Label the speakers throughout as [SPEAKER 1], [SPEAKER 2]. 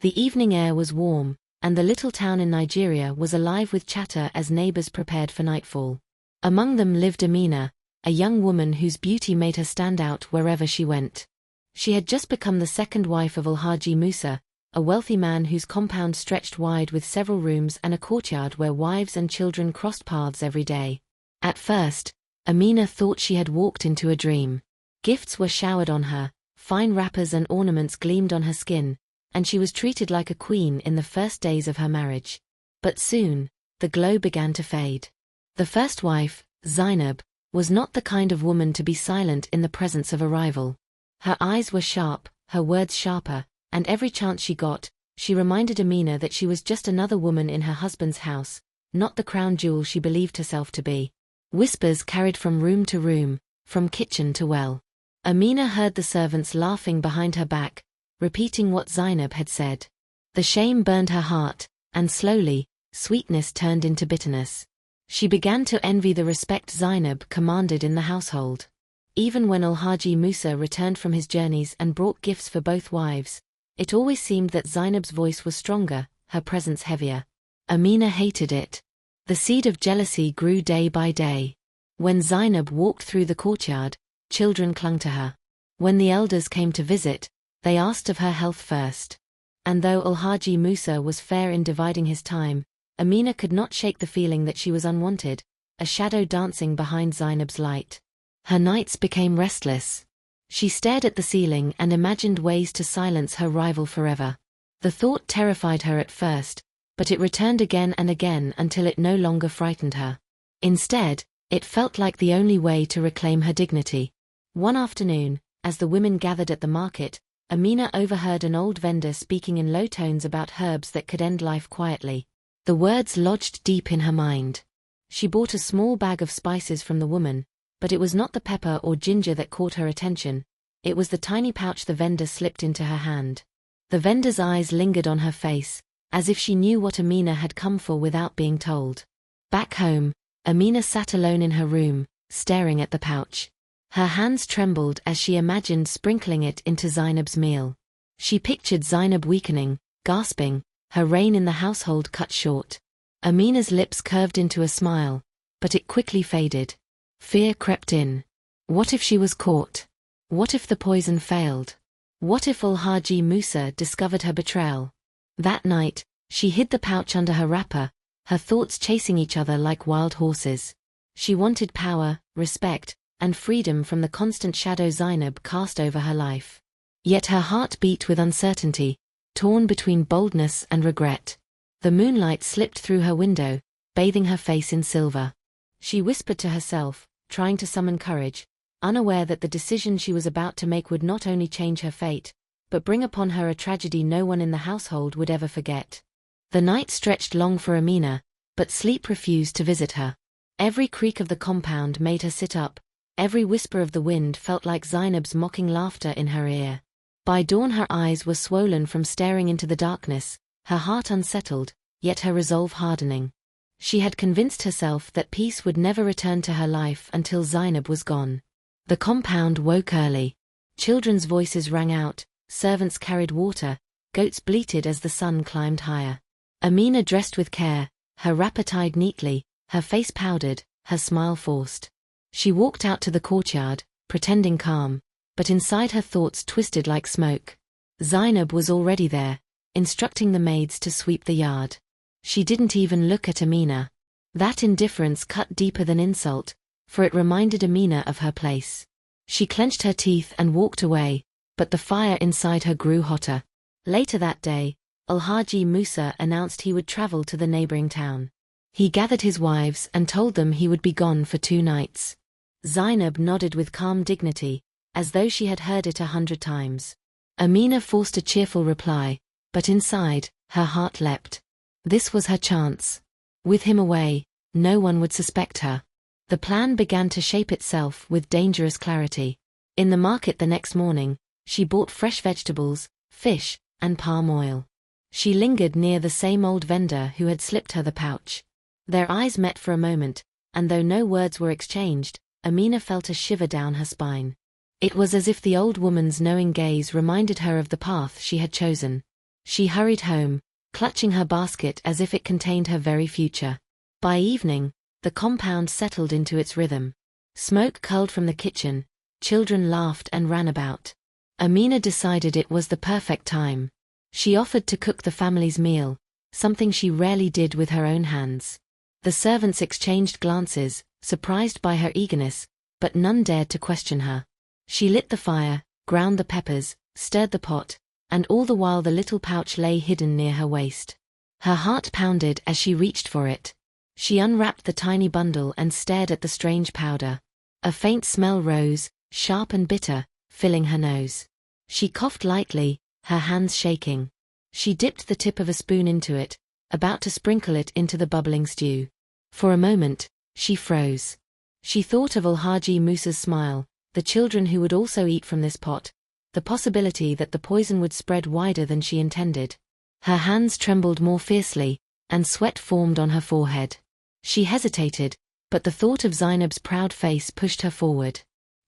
[SPEAKER 1] The evening air was warm, and the little town in Nigeria was alive with chatter as neighbors prepared for nightfall. Among them lived Amina, a young woman whose beauty made her stand out wherever she went. She had just become the second wife of Alhaji Musa, a wealthy man whose compound stretched wide with several rooms and a courtyard where wives and children crossed paths every day. At first, Amina thought she had walked into a dream. Gifts were showered on her, fine wrappers and ornaments gleamed on her skin, and she was treated like a queen in the first days of her marriage. But soon, the glow began to fade. The first wife, Zainab, was not the kind of woman to be silent in the presence of a rival. Her eyes were sharp, her words sharper, and every chance she got, she reminded Amina that she was just another woman in her husband's house, not the crown jewel she believed herself to be. Whispers carried from room to room, from kitchen to well. Amina heard the servants laughing behind her back, repeating what Zainab had said. The shame burned her heart, and slowly, sweetness turned into bitterness. She began to envy the respect Zainab commanded in the household. Even when Alhaji Musa returned from his journeys and brought gifts for both wives, it always seemed that Zainab's voice was stronger, her presence heavier. Amina hated it. The seed of jealousy grew day by day. When Zainab walked through the courtyard, children clung to her. When the elders came to visit, they asked of her health first. And though Alhaji Musa was fair in dividing his time, Amina could not shake the feeling that she was unwanted, a shadow dancing behind Zainab's light. Her nights became restless. She stared at the ceiling and imagined ways to silence her rival forever. The thought terrified her at first, but it returned again and again until it no longer frightened her. Instead, it felt like the only way to reclaim her dignity. One afternoon, as the women gathered at the market, Amina overheard an old vendor speaking in low tones about herbs that could end life quietly. The words lodged deep in her mind. She bought a small bag of spices from the woman, but it was not the pepper or ginger that caught her attention. It was the tiny pouch the vendor slipped into her hand. The vendor's eyes lingered on her face, as if she knew what Amina had come for without being told. Back home, Amina sat alone in her room, staring at the pouch. Her hands trembled as she imagined sprinkling it into Zainab's meal. She pictured Zainab weakening, gasping, her reign in the household cut short. Amina's lips curved into a smile, but it quickly faded. Fear crept in. What if she was caught? What if the poison failed? What if Alhaji Musa discovered her betrayal? That night, she hid the pouch under her wrapper, her thoughts chasing each other like wild horses. She wanted power, respect, and freedom from the constant shadow Zainab cast over her life. Yet her heart beat with uncertainty, torn between boldness and regret. The moonlight slipped through her window, bathing her face in silver. She whispered to herself, trying to summon courage, unaware that the decision she was about to make would not only change her fate, but bring upon her a tragedy no one in the household would ever forget. The night stretched long for Amina, but sleep refused to visit her. Every creak of the compound made her sit up, every whisper of the wind felt like Zainab's mocking laughter in her ear. By dawn her eyes were swollen from staring into the darkness, her heart unsettled, yet her resolve hardening. She had convinced herself that peace would never return to her life until Zainab was gone. The compound woke early. Children's voices rang out, servants carried water, goats bleated as the sun climbed higher. Amina dressed with care, her wrapper tied neatly, her face powdered, her smile forced. She walked out to the courtyard, pretending calm, but inside her thoughts twisted like smoke. Zainab was already there, instructing the maids to sweep the yard. She didn't even look at Amina. That indifference cut deeper than insult, for it reminded Amina of her place. She clenched her teeth and walked away, but the fire inside her grew hotter. Later that day, Alhaji Musa announced he would travel to the neighboring town. He gathered his wives and told them he would be gone for 2 nights. Zainab nodded with calm dignity, as though she had heard it 100 times. Amina forced a cheerful reply, but inside, her heart leapt. This was her chance. With him away, no one would suspect her. The plan began to shape itself with dangerous clarity. In the market the next morning, she bought fresh vegetables, fish, and palm oil. She lingered near the same old vendor who had slipped her the pouch. Their eyes met for a moment, and though no words were exchanged, Amina felt a shiver down her spine. It was as if the old woman's knowing gaze reminded her of the path she had chosen. She hurried home, clutching her basket as if it contained her very future. By evening, the compound settled into its rhythm. Smoke curled from the kitchen, children laughed and ran about. Amina decided it was the perfect time. She offered to cook the family's meal, something she rarely did with her own hands. The servants exchanged glances, surprised by her eagerness, but none dared to question her. She lit the fire, ground the peppers, stirred the pot, and all the while the little pouch lay hidden near her waist. Her heart pounded as she reached for it. She unwrapped the tiny bundle and stared at the strange powder. A faint smell rose, sharp and bitter, filling her nose. She coughed lightly, her hands shaking. She dipped the tip of a spoon into it, about to sprinkle it into the bubbling stew. For a moment, she froze. She thought of Alhaji Musa's smile, the children who would also eat from this pot, the possibility that the poison would spread wider than she intended. Her hands trembled more fiercely, and sweat formed on her forehead. She hesitated, but the thought of Zainab's proud face pushed her forward.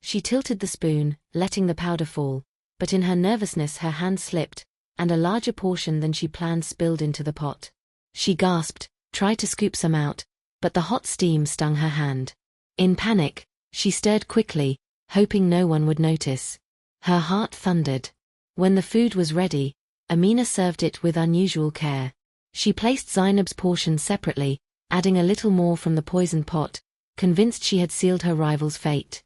[SPEAKER 1] She tilted the spoon, letting the powder fall, but in her nervousness her hand slipped, and a larger portion than she planned spilled into the pot. She gasped, tried to scoop some out, but the hot steam stung her hand. In panic, she stirred quickly, hoping no one would notice. Her heart thundered. When the food was ready, Amina served it with unusual care. She placed Zainab's portion separately, adding a little more from the poisoned pot, convinced she had sealed her rival's fate.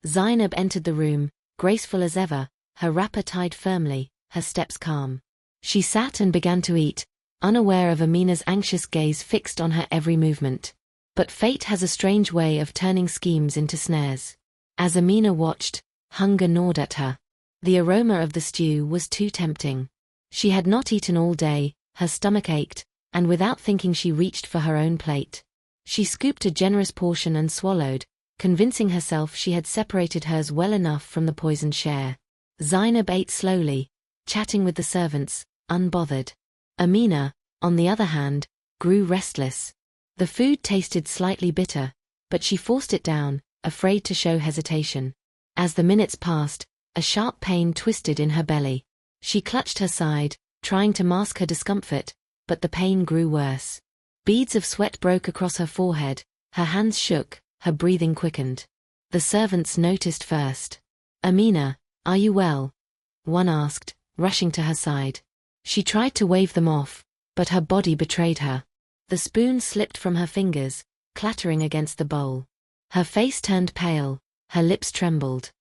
[SPEAKER 1] Zainab entered the room, graceful as ever, her wrapper tied firmly, her steps calm. She sat and began to eat, unaware of Amina's anxious gaze fixed on her every movement. But fate has a strange way of turning schemes into snares. As Amina watched, hunger gnawed at her. The aroma of the stew was too tempting. She had not eaten all day, her stomach ached, and without thinking she reached for her own plate. She scooped a generous portion and swallowed, convincing herself she had separated hers well enough from the poisoned share. Zainab ate slowly, chatting with the servants, unbothered. Amina, on the other hand, grew restless. The food tasted slightly bitter, but she forced it down, afraid to show hesitation. As the minutes passed, a sharp pain twisted in her belly. She clutched her side, trying to mask her discomfort, but the pain grew worse. Beads of sweat broke across her forehead, her hands shook, her breathing quickened. The servants noticed first. "Amina, are you well?" one asked, rushing to her side. She tried to wave them off, but her body betrayed her. The spoon slipped from her fingers, clattering against the bowl. Her face turned pale, her lips trembled.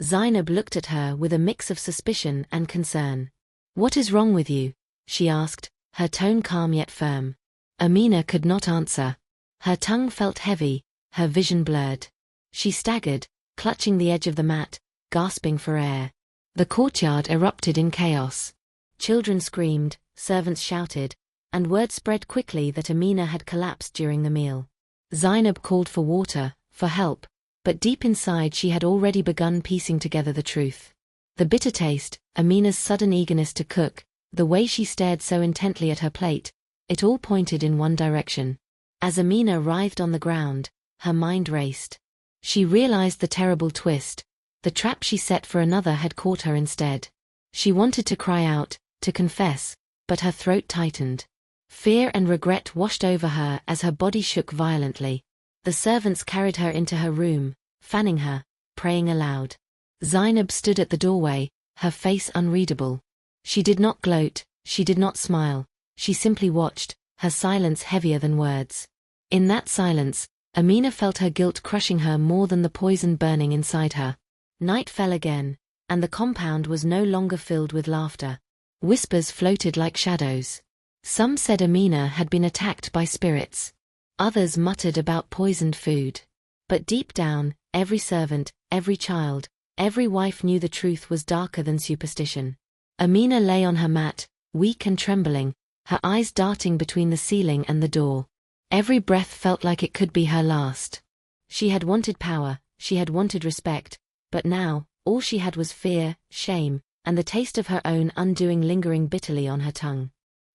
[SPEAKER 1] Zainab looked at her with a mix of suspicion and concern. "What is wrong with you?" she asked, her tone calm yet firm. Amina could not answer. Her tongue felt heavy, her vision blurred. She staggered, clutching the edge of the mat, gasping for air. The courtyard erupted in chaos. Children screamed, servants shouted, and word spread quickly that Amina had collapsed during the meal. Zainab called for water, for help, but deep inside she had already begun piecing together the truth. The bitter taste, Amina's sudden eagerness to cook, the way she stared so intently at her plate, it all pointed in one direction. As Amina writhed on the ground, her mind raced. She realized the terrible twist. The trap she set for another had caught her instead. She wanted to cry out, to confess, but her throat tightened. Fear and regret washed over her as her body shook violently. The servants carried her into her room, fanning her, praying aloud. Zainab stood at the doorway, her face unreadable. She did not gloat, she did not smile, she simply watched, her silence heavier than words. In that silence, Amina felt her guilt crushing her more than the poison burning inside her. Night fell again, and the compound was no longer filled with laughter. Whispers floated like shadows. Some said Amina had been attacked by spirits. Others muttered about poisoned food. But deep down, every servant, every child, every wife knew the truth was darker than superstition. Amina lay on her mat, weak and trembling, her eyes darting between the ceiling and the door. Every breath felt like it could be her last. She had wanted power, she had wanted respect, but now, all she had was fear, shame, and the taste of her own undoing lingering bitterly on her tongue.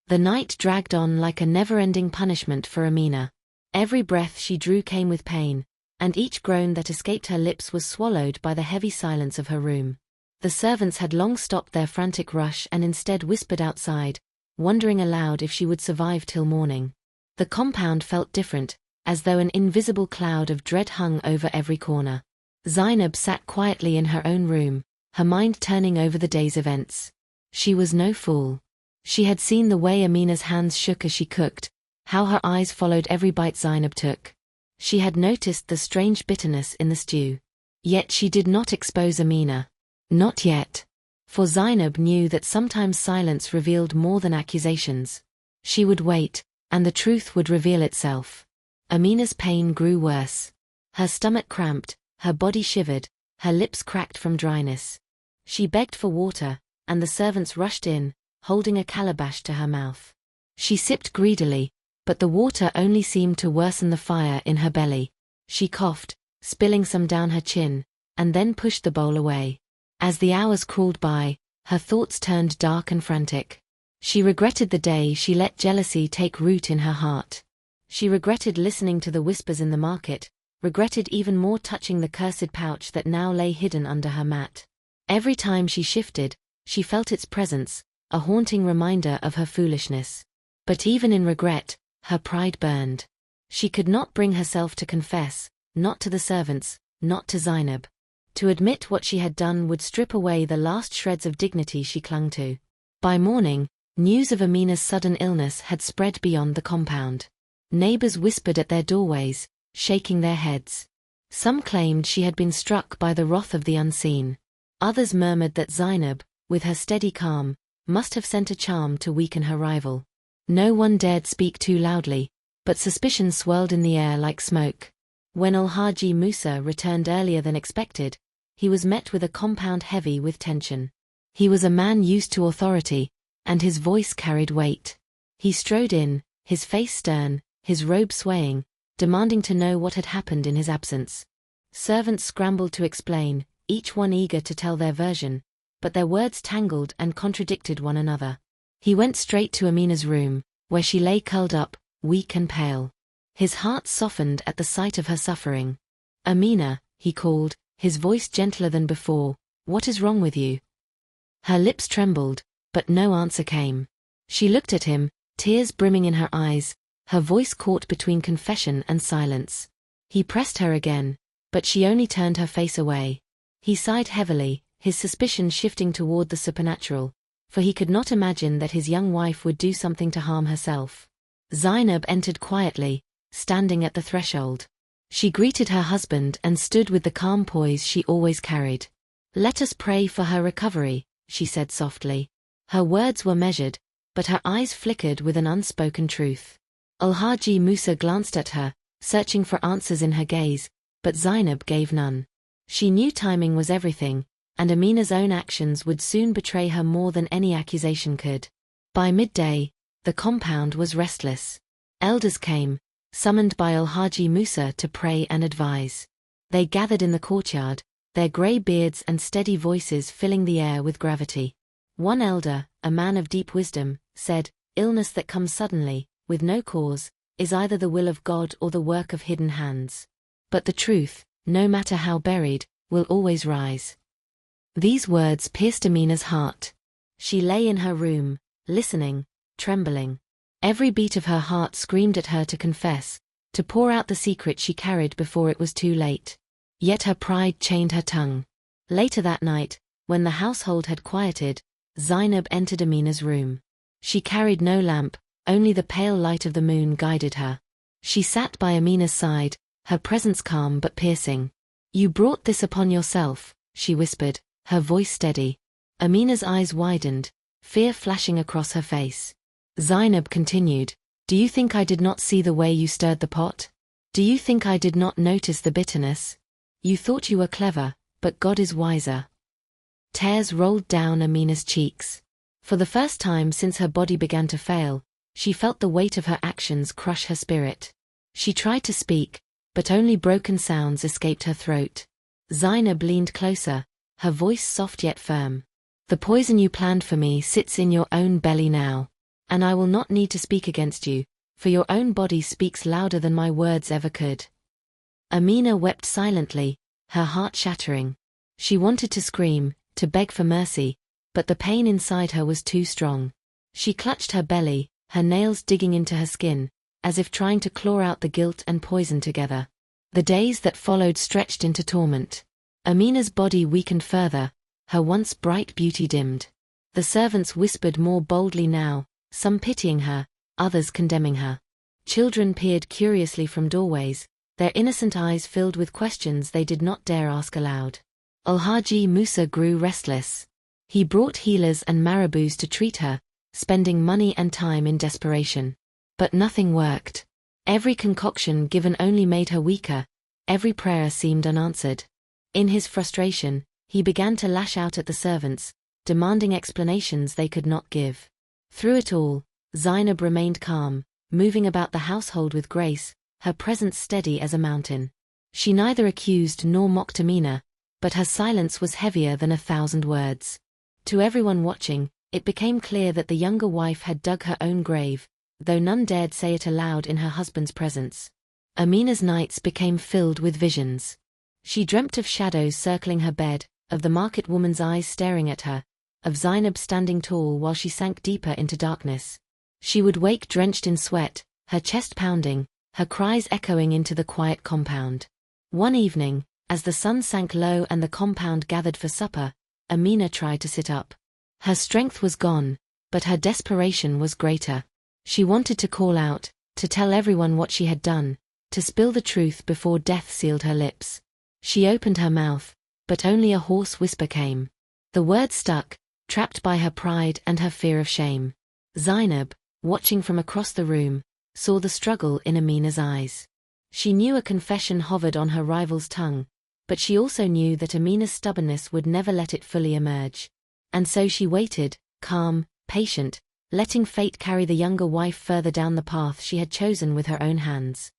[SPEAKER 1] The night dragged on like a never-ending punishment for Amina. Every breath she drew came with pain, and each groan that escaped her lips was swallowed by the heavy silence of her room. The servants had long stopped their frantic rush and instead whispered outside, wondering aloud if she would survive till morning. The compound felt different, as though an invisible cloud of dread hung over every corner. Zainab sat quietly in her own room, her mind turning over the day's events. She was no fool. She had seen the way Amina's hands shook as she cooked, how her eyes followed every bite Zainab took. She had noticed the strange bitterness in the stew. Yet she did not expose Amina. Not yet. For Zainab knew that sometimes silence revealed more than accusations. She would wait, and the truth would reveal itself. Amina's pain grew worse. Her stomach cramped, her body shivered, her lips cracked from dryness. She begged for water, and the servants rushed in, holding a calabash to her mouth. She sipped greedily, but the water only seemed to worsen the fire in her belly. She coughed, spilling some down her chin, and then pushed the bowl away. As the hours crawled by, her thoughts turned dark and frantic. She regretted the day she let jealousy take root in her heart. She regretted listening to the whispers in the market, regretted even more touching the cursed pouch that now lay hidden under her mat. Every time she shifted, she felt its presence, a haunting reminder of her foolishness. But even in regret, her pride burned. She could not bring herself to confess, not to the servants, not to Zainab. To admit what she had done would strip away the last shreds of dignity she clung to. By morning, news of Amina's sudden illness had spread beyond the compound. Neighbors whispered at their doorways, shaking their heads. Some claimed she had been struck by the wrath of the unseen. Others murmured that Zainab, with her steady calm, must have sent a charm to weaken her rival. No one dared speak too loudly, but suspicion swirled in the air like smoke. When Al-Haji Musa returned earlier than expected, he was met with a compound heavy with tension. He was a man used to authority, and his voice carried weight. He strode in, his face stern, his robe swaying, demanding to know what had happened in his absence. Servants scrambled to explain, each one eager to tell their version, but their words tangled and contradicted one another. He went straight to Amina's room, where she lay curled up, weak and pale. His heart softened at the sight of her suffering. "Amina," he called, his voice gentler than before, "what is wrong with you?" Her lips trembled, but no answer came. She looked at him, tears brimming in her eyes, her voice caught between confession and silence. He pressed her again, but she only turned her face away. He sighed heavily, his suspicion shifting toward the supernatural, for he could not imagine that his young wife would do something to harm herself. Zainab entered quietly, standing at the threshold. She greeted her husband and stood with the calm poise she always carried. "Let us pray for her recovery," she said softly. Her words were measured, but her eyes flickered with an unspoken truth. Al-Haji Musa glanced at her, searching for answers in her gaze, but Zainab gave none. She knew timing was everything, and Amina's own actions would soon betray her more than any accusation could. By midday, the compound was restless. Elders came, summoned by Al-Haji Musa to pray and advise. They gathered in the courtyard, their grey beards and steady voices filling the air with gravity. One elder, a man of deep wisdom, said, "Illness that comes suddenly, with no cause, is either the will of God or the work of hidden hands. But the truth, no matter how buried, will always rise." These words pierced Amina's heart. She lay in her room, listening, trembling. Every beat of her heart screamed at her to confess, to pour out the secret she carried before it was too late. Yet her pride chained her tongue. Later that night, when the household had quieted, Zainab entered Amina's room. She carried no lamp, only the pale light of the moon guided her. She sat by Amina's side, her presence calm but piercing. "You brought this upon yourself," she whispered, her voice steady. Amina's eyes widened, fear flashing across her face. Zainab continued, "Do you think I did not see the way you stirred the pot? Do you think I did not notice the bitterness? You thought you were clever, but God is wiser." Tears rolled down Amina's cheeks. For the first time since her body began to fail, she felt the weight of her actions crush her spirit. She tried to speak, but only broken sounds escaped her throat. Zainab leaned closer, her voice soft yet firm. "The poison you planned for me sits in your own belly now. And I will not need to speak against you, for your own body speaks louder than my words ever could." Amina wept silently, her heart shattering. She wanted to scream, to beg for mercy, but the pain inside her was too strong. She clutched her belly, her nails digging into her skin, as if trying to claw out the guilt and poison together. The days that followed stretched into torment. Amina's body weakened further, her once bright beauty dimmed. The servants whispered more boldly now, some pitying her, others condemning her. Children peered curiously from doorways, their innocent eyes filled with questions they did not dare ask aloud. Alhaji Musa grew restless. He brought healers and marabouts to treat her, spending money and time in desperation. But nothing worked. Every concoction given only made her weaker, every prayer seemed unanswered. In his frustration, he began to lash out at the servants, demanding explanations they could not give. Through it all, Zainab remained calm, moving about the household with grace, her presence steady as a mountain. She neither accused nor mocked Amina, but her silence was heavier than 1,000 words. To everyone watching, it became clear that the younger wife had dug her own grave, though none dared say it aloud in her husband's presence. Amina's nights became filled with visions. She dreamt of shadows circling her bed, of the market woman's eyes staring at her, of Zainab standing tall while she sank deeper into darkness. She would wake drenched in sweat, her chest pounding, her cries echoing into the quiet compound. One evening, as the sun sank low and the compound gathered for supper, Amina tried to sit up. Her strength was gone, but her desperation was greater. She wanted to call out, to tell everyone what she had done, to spill the truth before death sealed her lips. She opened her mouth, but only a hoarse whisper came. The words stuck, trapped by her pride and her fear of shame. Zainab, watching from across the room, saw the struggle in Amina's eyes. She knew a confession hovered on her rival's tongue, but she also knew that Amina's stubbornness would never let it fully emerge. And so she waited, calm, patient, letting fate carry the younger wife further down the path she had chosen with her own hands.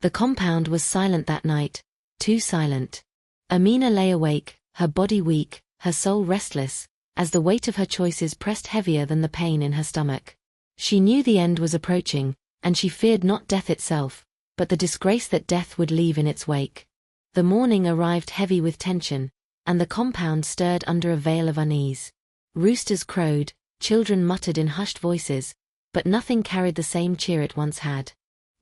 [SPEAKER 1] The compound was silent that night, too silent. Amina lay awake, her body weak, her soul restless, as the weight of her choices pressed heavier than the pain in her stomach. She knew the end was approaching, and she feared not death itself, but the disgrace that death would leave in its wake. The morning arrived heavy with tension, and the compound stirred under a veil of unease. Roosters crowed, children muttered in hushed voices, but nothing carried the same cheer it once had.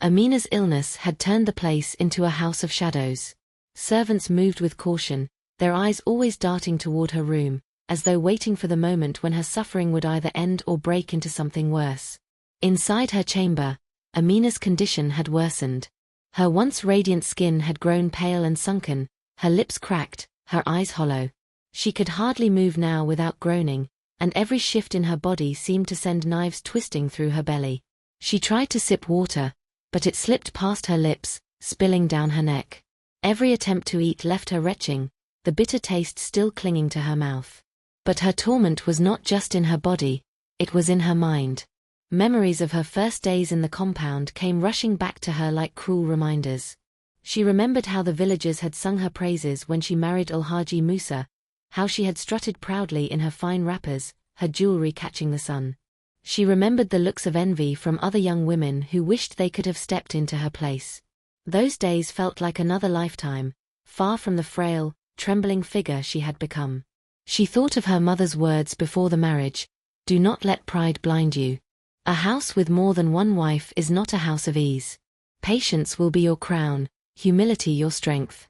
[SPEAKER 1] Amina's illness had turned the place into a house of shadows. Servants moved with caution, their eyes always darting toward her room, as though waiting for the moment when her suffering would either end or break into something worse. Inside her chamber, Amina's condition had worsened. Her once radiant skin had grown pale and sunken, her lips cracked, her eyes hollow. She could hardly move now without groaning, and every shift in her body seemed to send knives twisting through her belly. She tried to sip water, but it slipped past her lips, spilling down her neck. Every attempt to eat left her retching, the bitter taste still clinging to her mouth. But her torment was not just in her body, it was in her mind. Memories of her first days in the compound came rushing back to her like cruel reminders. She remembered how the villagers had sung her praises when she married Alhaji Musa, how she had strutted proudly in her fine wrappers, her jewelry catching the sun. She remembered the looks of envy from other young women who wished they could have stepped into her place. Those days felt like another lifetime, far from the frail, trembling figure she had become. She thought of her mother's words before the marriage, "Do not let pride blind you. A house with more than one wife is not a house of ease. Patience will be your crown, humility your strength."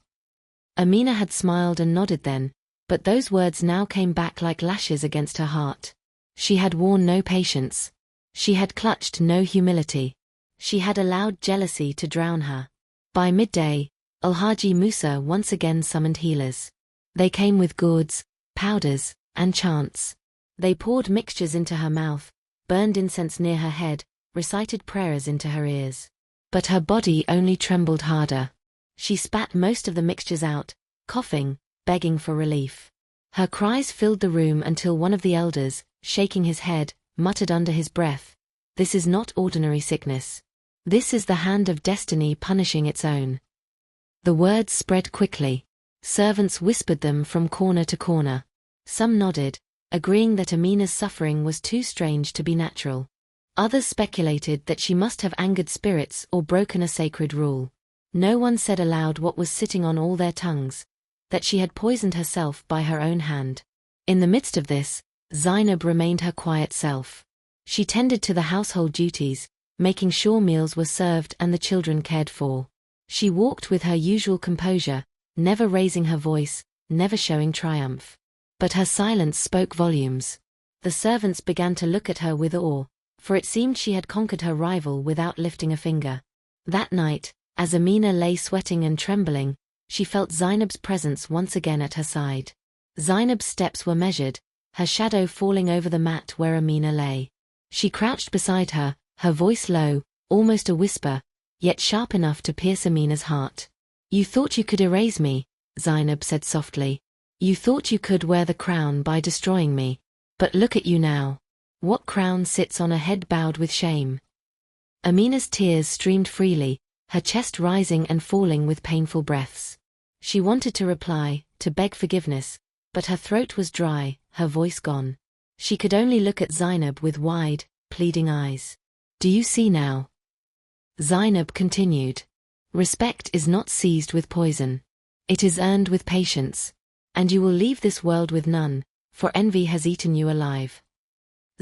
[SPEAKER 1] Amina had smiled and nodded then, but those words now came back like lashes against her heart. She had worn no patience. She had clutched no humility. She had allowed jealousy to drown her. By midday, Alhaji Musa once again summoned healers. They came with gourds, powders, and chants. They poured mixtures into her mouth, burned incense near her head, recited prayers into her ears. But her body only trembled harder. She spat most of the mixtures out, coughing, begging for relief. Her cries filled the room until one of the elders, shaking his head, muttered under his breath, "This is not ordinary sickness. This is the hand of destiny punishing its own." The words spread quickly. Servants whispered them from corner to corner. Some nodded, agreeing that Amina's suffering was too strange to be natural. Others speculated that she must have angered spirits or broken a sacred rule. No one said aloud what was sitting on all their tongues, that she had poisoned herself by her own hand. In the midst of this, Zainab remained her quiet self. She tended to the household duties, making sure meals were served and the children cared for. She walked with her usual composure, never raising her voice, never showing triumph. But her silence spoke volumes. The servants began to look at her with awe, for it seemed she had conquered her rival without lifting a finger. That night, as Amina lay sweating and trembling, she felt Zainab's presence once again at her side. Zainab's steps were measured, her shadow falling over the mat where Amina lay. She crouched beside her, her voice low, almost a whisper, yet sharp enough to pierce Amina's heart. "You thought you could erase me," Zainab said softly. "You thought you could wear the crown by destroying me. But look at you now. What crown sits on a head bowed with shame?" Amina's tears streamed freely, her chest rising and falling with painful breaths. She wanted to reply, to beg forgiveness, but her throat was dry, her voice gone. She could only look at Zainab with wide, pleading eyes. "Do you see now?" Zainab continued. "Respect is not seized with poison. It is earned with patience. And you will leave this world with none, for envy has eaten you alive."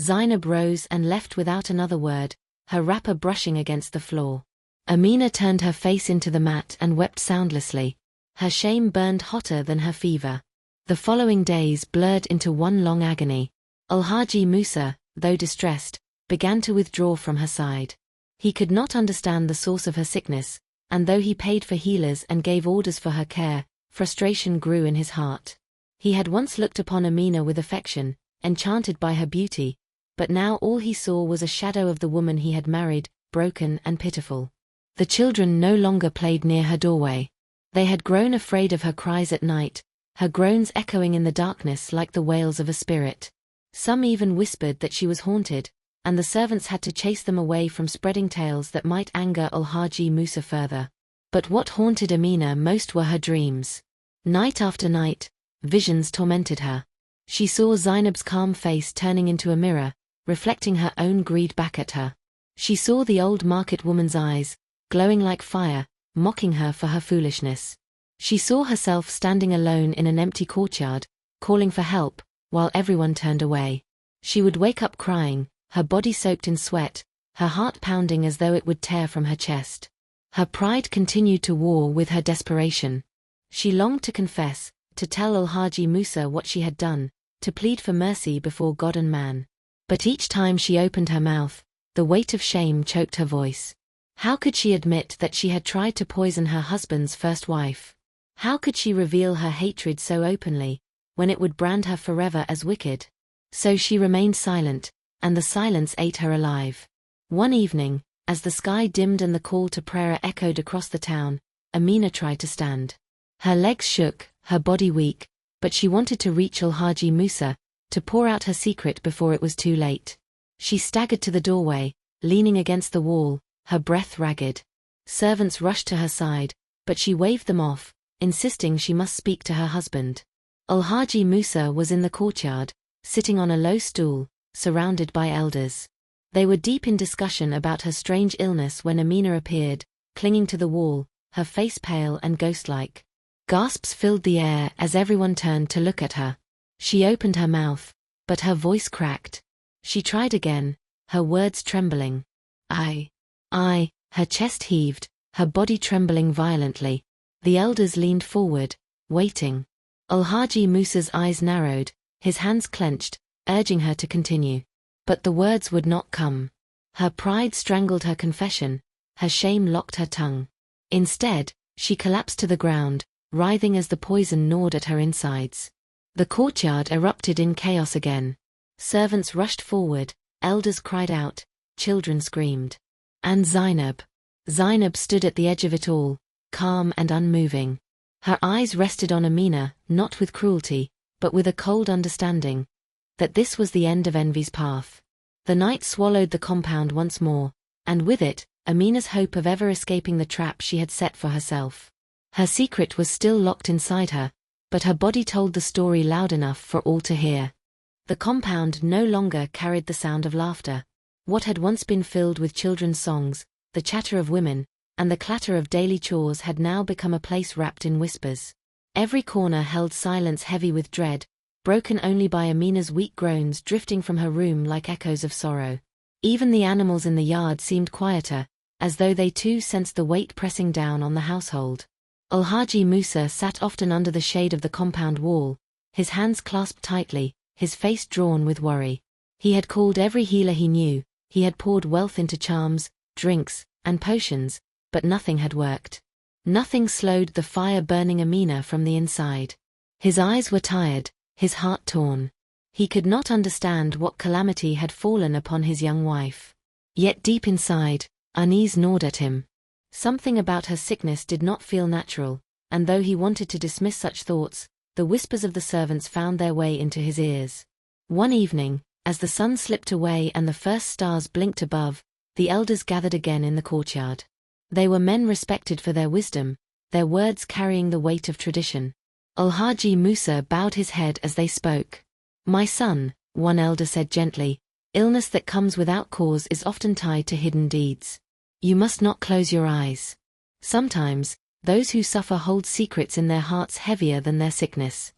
[SPEAKER 1] Zainab rose and left without another word, her wrapper brushing against the floor. Amina turned her face into the mat and wept soundlessly. Her shame burned hotter than her fever. The following days blurred into one long agony. Al-Haji Musa, though distressed, began to withdraw from her side. He could not understand the source of her sickness, and though he paid for healers and gave orders for her care, frustration grew in his heart. He had once looked upon Amina with affection, enchanted by her beauty, but now all he saw was a shadow of the woman he had married, broken and pitiful. The children no longer played near her doorway. They had grown afraid of her cries at night, her groans echoing in the darkness like the wails of a spirit. Some even whispered that she was haunted, and the servants had to chase them away from spreading tales that might anger Al-Haji Musa further. But what haunted Amina most were her dreams. Night after night, visions tormented her. She saw Zainab's calm face turning into a mirror, reflecting her own greed back at her. She saw the old market woman's eyes, glowing like fire, mocking her for her foolishness. She saw herself standing alone in an empty courtyard, calling for help, while everyone turned away. She would wake up crying, her body soaked in sweat, her heart pounding as though it would tear from her chest. Her pride continued to war with her desperation. She longed to confess, to tell Al-Haji Musa what she had done, to plead for mercy before God and man. But each time she opened her mouth, the weight of shame choked her voice. How could she admit that she had tried to poison her husband's first wife? How could she reveal her hatred so openly, when it would brand her forever as wicked? So she remained silent, and the silence ate her alive. One evening, as the sky dimmed and the call to prayer echoed across the town, Amina tried to stand. Her legs shook, her body weak, but she wanted to reach Al-Haji Musa, to pour out her secret before it was too late. She staggered to the doorway, leaning against the wall, her breath ragged. Servants rushed to her side, but she waved them off, insisting she must speak to her husband. Al-Haji Musa was in the courtyard, sitting on a low stool, surrounded by elders. They were deep in discussion about her strange illness when Amina appeared, clinging to the wall, her face pale and ghost-like. Gasps filled the air as everyone turned to look at her. She opened her mouth, but her voice cracked. She tried again, her words trembling. I, her chest heaved, her body trembling violently. The elders leaned forward, waiting. Al-Haji Musa's eyes narrowed, his hands clenched, urging her to continue. But the words would not come. Her pride strangled her confession, her shame locked her tongue. Instead, she collapsed to the ground, writhing as the poison gnawed at her insides. The courtyard erupted in chaos again. Servants rushed forward, elders cried out, children screamed. And Zainab stood at the edge of it all, calm and unmoving. Her eyes rested on Amina, not with cruelty, but with a cold understanding that this was the end of envy's path. The night swallowed the compound once more, and with it, Amina's hope of ever escaping the trap she had set for herself. Her secret was still locked inside her, but her body told the story loud enough for all to hear. The compound no longer carried the sound of laughter. What had once been filled with children's songs, the chatter of women, and the clatter of daily chores had now become a place wrapped in whispers. Every corner held silence heavy with dread, broken only by Amina's weak groans drifting from her room like echoes of sorrow. Even the animals in the yard seemed quieter, as though they too sensed the weight pressing down on the household. Alhaji Musa sat often under the shade of the compound wall, his hands clasped tightly, his face drawn with worry. He had called every healer he knew, he had poured wealth into charms, drinks, and potions, but nothing had worked. Nothing slowed the fire-burning Amina from the inside. His eyes were tired, his heart torn. He could not understand what calamity had fallen upon his young wife. Yet deep inside, unease gnawed at him. Something about her sickness did not feel natural, and though he wanted to dismiss such thoughts, the whispers of the servants found their way into his ears. One evening, as the sun slipped away and the first stars blinked above, the elders gathered again in the courtyard. They were men respected for their wisdom, their words carrying the weight of tradition. Alhaji Musa bowed his head as they spoke. "My son," one elder said gently, "illness that comes without cause is often tied to hidden deeds. You must not close your eyes. Sometimes, those who suffer hold secrets in their hearts heavier than their sickness."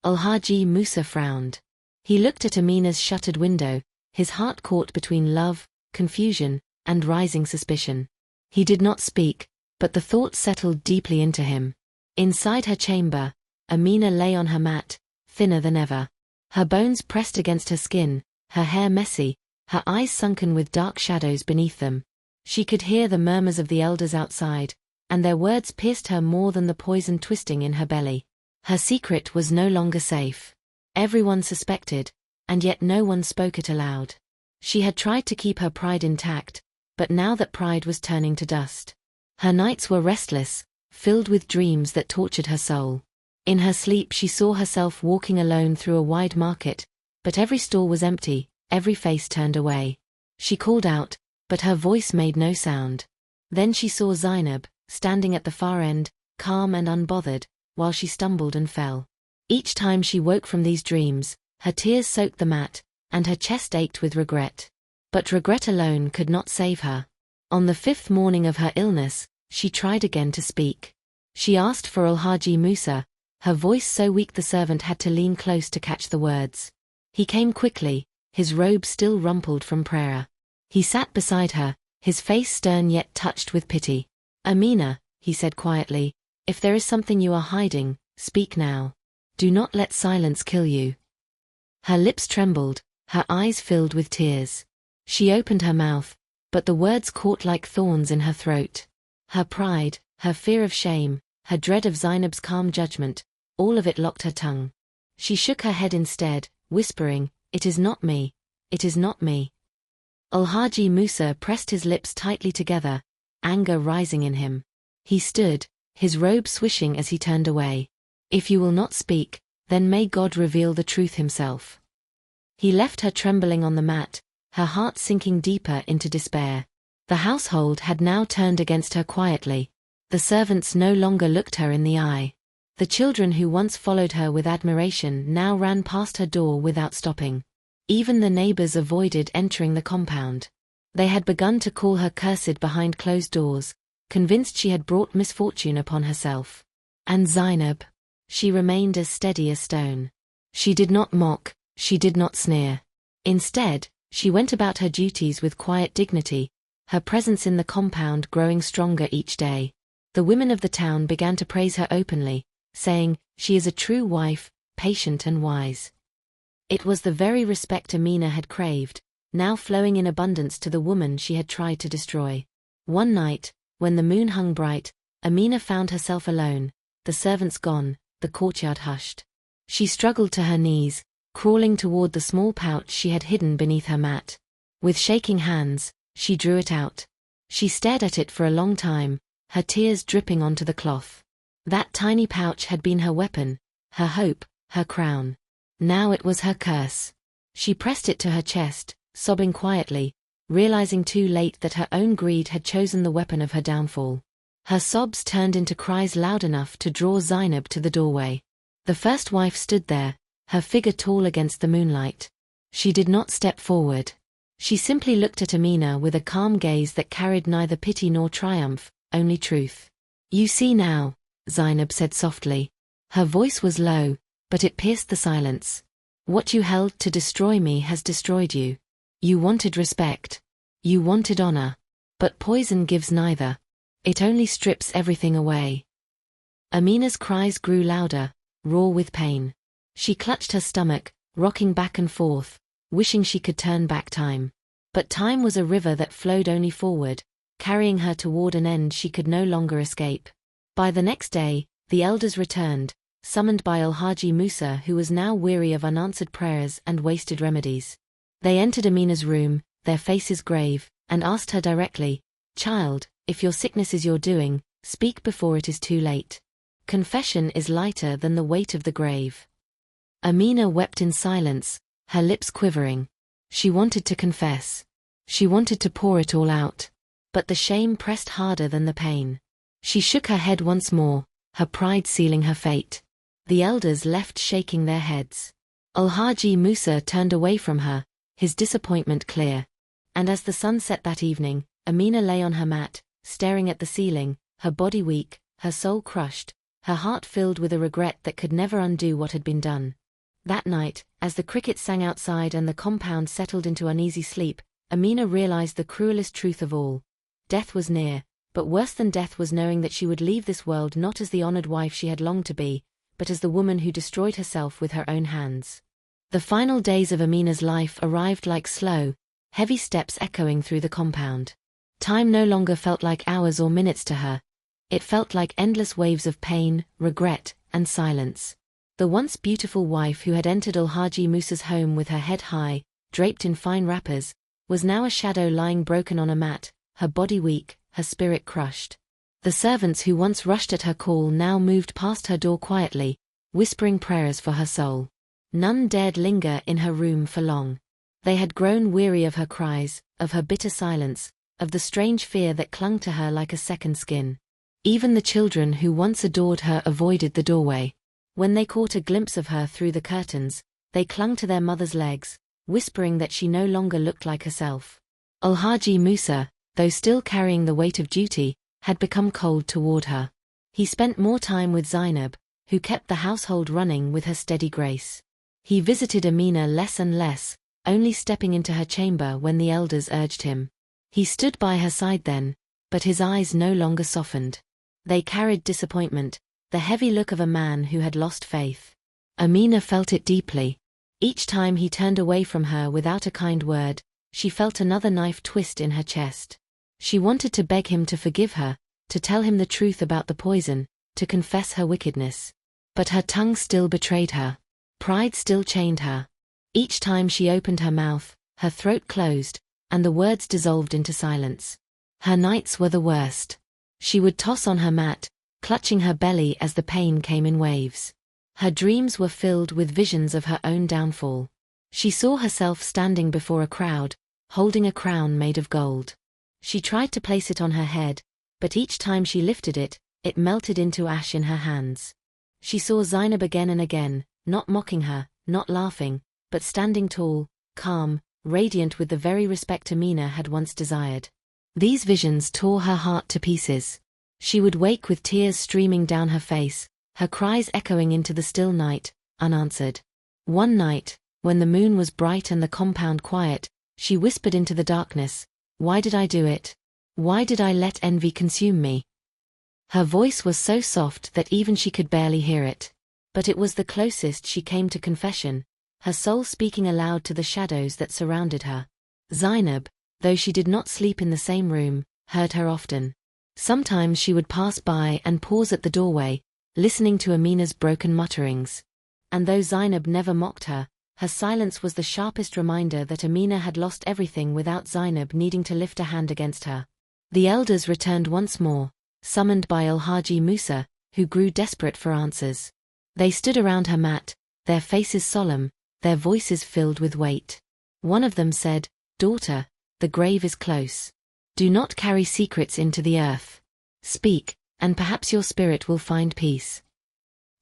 [SPEAKER 1] Alhaji Musa frowned. He looked at Amina's shuttered window, his heart caught between love, confusion, and rising suspicion. He did not speak, but the thought settled deeply into him. Inside her chamber, Amina lay on her mat, thinner than ever. Her bones pressed against her skin, her hair messy, her eyes sunken with dark shadows beneath them. She could hear the murmurs of the elders outside, and their words pierced her more than the poison twisting in her belly. Her secret was no longer safe. Everyone suspected, and yet no one spoke it aloud. She had tried to keep her pride intact, but now that pride was turning to dust. Her nights were restless, filled with dreams that tortured her soul. In her sleep she saw herself walking alone through a wide market, but every stall was empty, every face turned away. She called out, but her voice made no sound. Then she saw Zainab, standing at the far end, calm and unbothered, while she stumbled and fell. Each time she woke from these dreams, her tears soaked the mat, and her chest ached with regret. But regret alone could not save her. On the 5th morning of her illness, she tried again to speak. She asked for Alhaji Musa, her voice so weak the servant had to lean close to catch the words. He came quickly, his robe still rumpled from prayer. He sat beside her, his face stern yet touched with pity. "Amina," he said quietly, "if there is something you are hiding, speak now. Do not let silence kill you." Her lips trembled, her eyes filled with tears. She opened her mouth, but the words caught like thorns in her throat. Her pride, her fear of shame, her dread of Zainab's calm judgment, all of it locked her tongue. She shook her head instead, whispering, "It is not me. It is not me." Alhaji Musa pressed his lips tightly together, anger rising in him. He stood, his robe swishing as he turned away. "If you will not speak, then may God reveal the truth himself." He left her trembling on the mat, her heart sinking deeper into despair. The household had now turned against her quietly. The servants no longer looked her in the eye. The children who once followed her with admiration now ran past her door without stopping. Even the neighbors avoided entering the compound. They had begun to call her cursed behind closed doors, convinced she had brought misfortune upon herself. And Zainab? She remained as steady as stone. She did not mock, she did not sneer. Instead, she went about her duties with quiet dignity, her presence in the compound growing stronger each day. The women of the town began to praise her openly, saying, "She is a true wife, patient and wise." It was the very respect Amina had craved, now flowing in abundance to the woman she had tried to destroy. One night, when the moon hung bright, Amina found herself alone, the servants gone, the courtyard hushed. She struggled to her knees, crawling toward the small pouch she had hidden beneath her mat. With shaking hands, she drew it out. She stared at it for a long time, her tears dripping onto the cloth. That tiny pouch had been her weapon, her hope, her crown. Now it was her curse. She pressed it to her chest, sobbing quietly, realizing too late that her own greed had chosen the weapon of her downfall. Her sobs turned into cries loud enough to draw Zainab to the doorway. The first wife stood there, her figure tall against the moonlight. She did not step forward. She simply looked at Amina with a calm gaze that carried neither pity nor triumph, only truth. "You see now," Zainab said softly. Her voice was low, but it pierced the silence. "What you held to destroy me has destroyed you. You wanted respect. You wanted honor. But poison gives neither. It only strips everything away. Amina's cries grew louder, raw with pain. She clutched her stomach, rocking back and forth, wishing she could turn back time. But time was a river that flowed only forward, carrying her toward an end she could no longer escape. By the next day, the elders returned, summoned by Alhaji Musa, who was now weary of unanswered prayers and wasted remedies. They entered Amina's room, their faces grave, and asked her directly, "Child, if your sickness is your doing, speak before it is too late. Confession is lighter than the weight of the grave." Amina wept in silence, her lips quivering. She wanted to confess. She wanted to pour it all out. But the shame pressed harder than the pain. She shook her head once more, her pride sealing her fate. The elders left shaking their heads. Alhaji Musa turned away from her, his disappointment clear. And as the sun set that evening, Amina lay on her mat, staring at the ceiling, her body weak, her soul crushed, her heart filled with a regret that could never undo what had been done. That night, as the crickets sang outside and the compound settled into uneasy sleep, Amina realized the cruelest truth of all. Death was near, but worse than death was knowing that she would leave this world not as the honored wife she had longed to be, but as the woman who destroyed herself with her own hands. The final days of Amina's life arrived like slow, heavy steps echoing through the compound. Time no longer felt like hours or minutes to her. It felt like endless waves of pain, regret, and silence. The once beautiful wife who had entered Alhaji Musa's home with her head high, draped in fine wrappers, was now a shadow lying broken on a mat, her body weak, her spirit crushed. The servants who once rushed at her call now moved past her door quietly, whispering prayers for her soul. None dared linger in her room for long. They had grown weary of her cries, of her bitter silence, of the strange fear that clung to her like a second skin. Even the children who once adored her avoided the doorway. When they caught a glimpse of her through the curtains, they clung to their mother's legs, whispering that she no longer looked like herself. Alhaji Musa, though still carrying the weight of duty, had become cold toward her. He spent more time with Zainab, who kept the household running with her steady grace. He visited Amina less and less, only stepping into her chamber when the elders urged him. He stood by her side then, but his eyes no longer softened. They carried disappointment, the heavy look of a man who had lost faith. Amina felt it deeply. Each time he turned away from her without a kind word, she felt another knife twist in her chest. She wanted to beg him to forgive her, to tell him the truth about the poison, to confess her wickedness. But her tongue still betrayed her. Pride still chained her. Each time she opened her mouth, her throat closed, and the words dissolved into silence. Her nights were the worst. She would toss on her mat, clutching her belly as the pain came in waves. Her dreams were filled with visions of her own downfall. She saw herself standing before a crowd, holding a crown made of gold. She tried to place it on her head, but each time she lifted it, it melted into ash in her hands. She saw Zainab again and again, not mocking her, not laughing, but standing tall, calm, radiant with the very respect Amina had once desired. These visions tore her heart to pieces. She would wake with tears streaming down her face, her cries echoing into the still night, unanswered. One night, when the moon was bright and the compound quiet, she whispered into the darkness, "Why did I do it? Why did I let envy consume me?" Her voice was so soft that even she could barely hear it. But it was the closest she came to confession, her soul speaking aloud to the shadows that surrounded her. Zainab, though she did not sleep in the same room, heard her often. Sometimes she would pass by and pause at the doorway, listening to Amina's broken mutterings. And though Zainab never mocked her, her silence was the sharpest reminder that Amina had lost everything without Zainab needing to lift a hand against her. The elders returned once more, summoned by Alhaji Musa, who grew desperate for answers. They stood around her mat, their faces solemn, their voices filled with weight. One of them said, "Daughter, the grave is close. Do not carry secrets into the earth. Speak, and perhaps your spirit will find peace."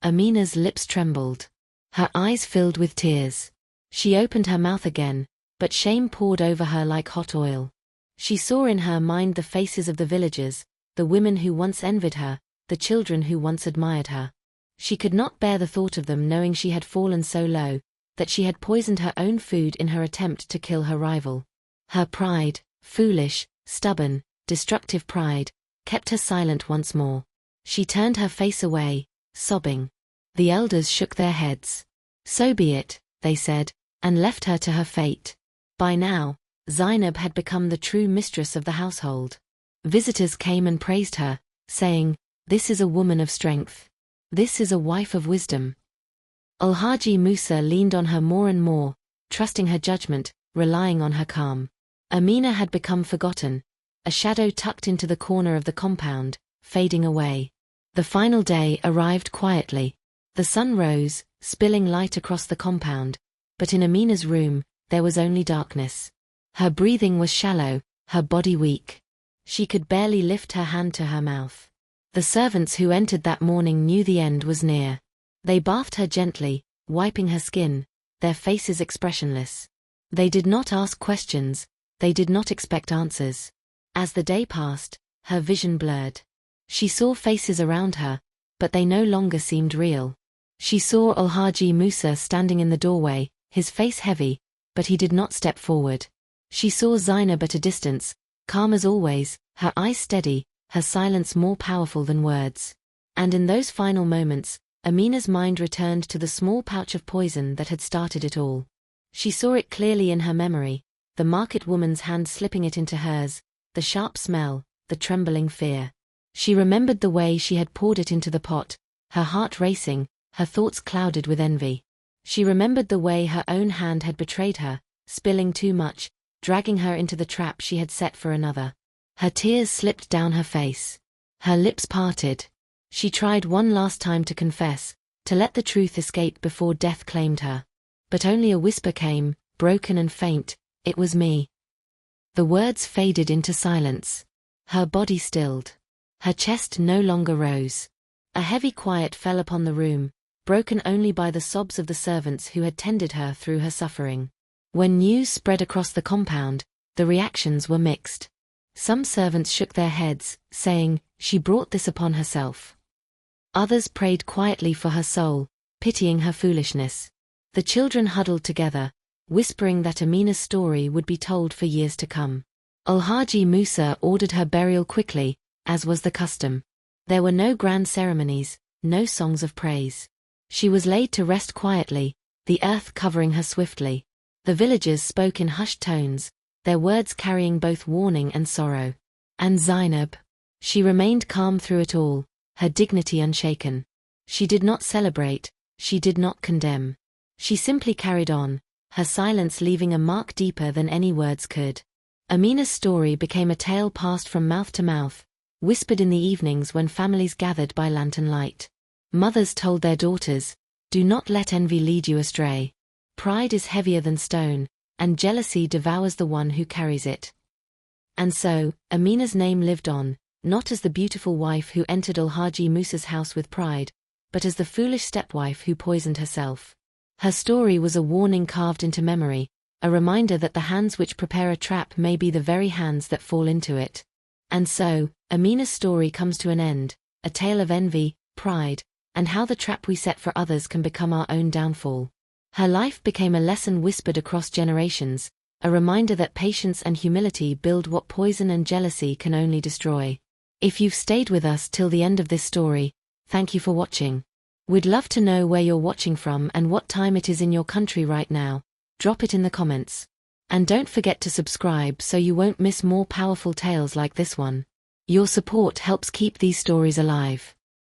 [SPEAKER 1] Amina's lips trembled. Her eyes filled with tears. She opened her mouth again, but shame poured over her like hot oil. She saw in her mind the faces of the villagers, the women who once envied her, the children who once admired her. She could not bear the thought of them knowing she had fallen so low, that she had poisoned her own food in her attempt to kill her rival. Her pride, foolish, stubborn, destructive pride, kept her silent once more. She turned her face away, sobbing. The elders shook their heads. So be it, they said, and left her to her fate. By now, Zainab had become the true mistress of the household. Visitors came and praised her, saying, "This is a woman of strength. This is a wife of wisdom." Al-Haji Musa leaned on her more and more, trusting her judgment, relying on her calm. Amina had become forgotten, a shadow tucked into the corner of the compound, fading away. The final day arrived quietly. The sun rose, spilling light across the compound, but in Amina's room, there was only darkness. Her breathing was shallow, her body weak. She could barely lift her hand to her mouth. The servants who entered that morning knew the end was near. They bathed her gently, wiping her skin, their faces expressionless. They did not ask questions, they did not expect answers. As the day passed, her vision blurred. She saw faces around her, but they no longer seemed real. She saw Al-Haji Musa standing in the doorway, his face heavy, but he did not step forward. She saw Zainab at a distance, calm as always, her eyes steady, her silence more powerful than words. And in those final moments, Amina's mind returned to the small pouch of poison that had started it all. She saw it clearly in her memory, the market woman's hand slipping it into hers, the sharp smell, the trembling fear. She remembered the way she had poured it into the pot, her heart racing, her thoughts clouded with envy. She remembered the way her own hand had betrayed her, spilling too much, dragging her into the trap she had set for another. Her tears slipped down her face. Her lips parted. She tried one last time to confess, to let the truth escape before death claimed her. But only a whisper came, broken and faint, "It was me." The words faded into silence. Her body stilled. Her chest no longer rose. A heavy quiet fell upon the room, broken only by the sobs of the servants who had tended her through her suffering. When news spread across the compound, the reactions were mixed. Some servants shook their heads, saying, "She brought this upon herself." Others prayed quietly for her soul, pitying her foolishness. The children huddled together, whispering that Amina's story would be told for years to come. Al-Haji Musa ordered her burial quickly, as was the custom. There were no grand ceremonies, no songs of praise. She was laid to rest quietly, the earth covering her swiftly. The villagers spoke in hushed tones, their words carrying both warning and sorrow. And Zainab? She remained calm through it all, her dignity unshaken. She did not celebrate, she did not condemn. She simply carried on, her silence leaving a mark deeper than any words could. Amina's story became a tale passed from mouth to mouth, whispered in the evenings when families gathered by lantern light. Mothers told their daughters, "Do not let envy lead you astray. Pride is heavier than stone, and jealousy devours the one who carries it." And so, Amina's name lived on, not as the beautiful wife who entered Al-Haji Musa's house with pride, but as the foolish stepwife who poisoned herself. Her story was a warning carved into memory, a reminder that the hands which prepare a trap may be the very hands that fall into it. And so, Amina's story comes to an end, a tale of envy, pride, and how the trap we set for others can become our own downfall. Her life became a lesson whispered across generations, a reminder that patience and humility build what poison and jealousy can only destroy. If you've stayed with us till the end of this story, thank you for watching. We'd love to know where you're watching from and what time it is in your country right now. Drop it in the comments. And don't forget to subscribe so you won't miss more powerful tales like this one. Your support helps keep these stories alive.